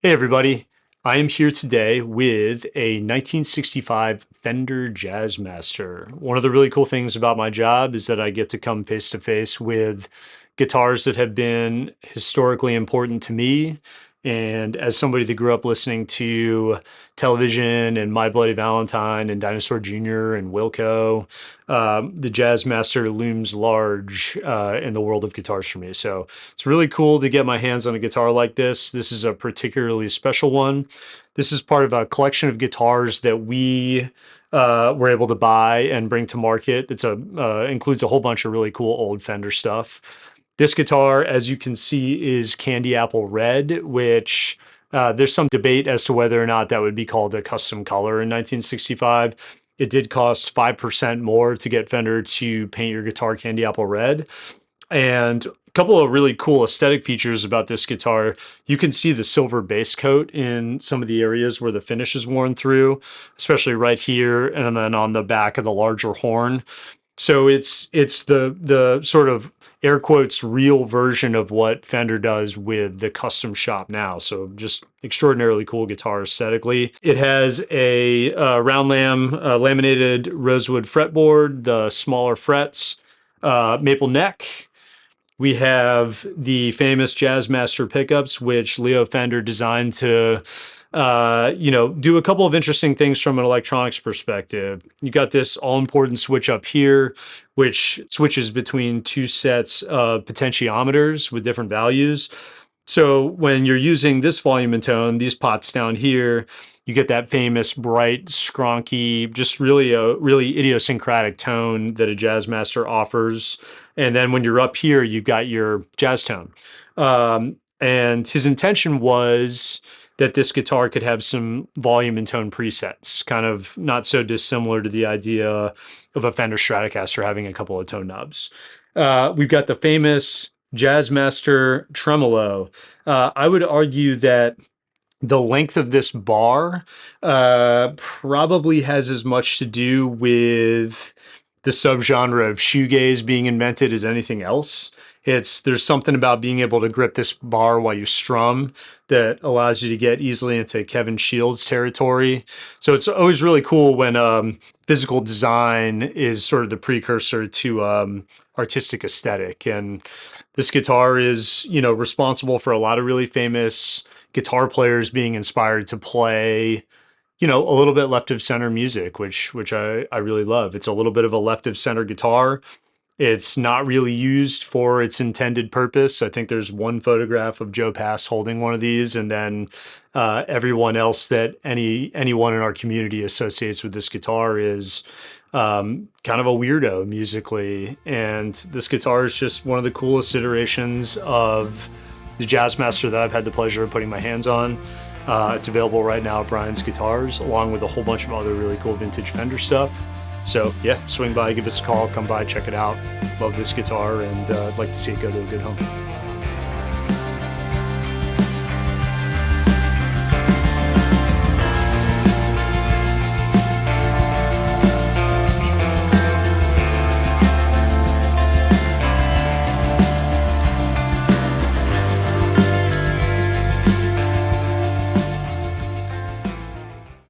Hey everybody, I am here today with a 1965 Fender Jazzmaster. One of the really cool things about my job is that I get to come face to face with guitars that have been historically important to me. And as somebody that grew up listening to television and My Bloody Valentine and Dinosaur Jr. and Wilco, the Jazzmaster looms large in the world of guitars for me. So it's really cool to get my hands on a guitar like this. This is a particularly special one. This is part of a collection of guitars that we were able to buy and bring to market. It's includes a whole bunch of really cool old Fender stuff. This guitar, as you can see, is candy apple red, which there's some debate as to whether or not that would be called a custom color in 1965. It did cost 5% more to get Fender to paint your guitar candy apple red. And a couple of really cool aesthetic features about this guitar. You can see the silver base coat in some of the areas where the finish is worn through, especially right here and then on the back of the larger horn. So it's the sort of air quotes real version of what Fender does with the custom shop now. So just extraordinarily cool guitar aesthetically. It has a round lamb laminated rosewood fretboard, the smaller frets, maple neck. We have the famous Jazzmaster pickups, which Leo Fender designed to do a couple of interesting things from an electronics perspective. You got this all-important switch up here, which switches between two sets of potentiometers with different values. So when you're using this volume and tone, these pots down here, you get that famous bright, skronky, just really a really idiosyncratic tone that a Jazzmaster offers. And then when you're up here, you've got your jazz tone. And his intention was that this guitar could have some volume and tone presets, kind of not so dissimilar to the idea of a Fender Stratocaster having a couple of tone knobs. We've got the famous Jazzmaster Tremolo. I would argue that the length of this bar probably has as much to do with the subgenre of shoegaze being invented as anything else. There's something about being able to grip this bar while you strum that allows you to get easily into Kevin Shields territory. So it's always really cool when physical design is sort of the precursor to artistic aesthetic. And this guitar is, responsible for a lot of really famous guitar players being inspired to play, a little bit left of center music, which I really love. It's a little bit of a left of center guitar. It's not really used for its intended purpose. I think there's one photograph of Joe Pass holding one of these, and then everyone else that anyone in our community associates with this guitar is kind of a weirdo musically. And this guitar is just one of the coolest iterations of the Jazzmaster that I've had the pleasure of putting my hands on. It's available right now at Brian's Guitars, along with a whole bunch of other really cool vintage Fender stuff. So yeah, swing by, give us a call, come by, check it out. Love this guitar, and I'd like to see it go to a good home.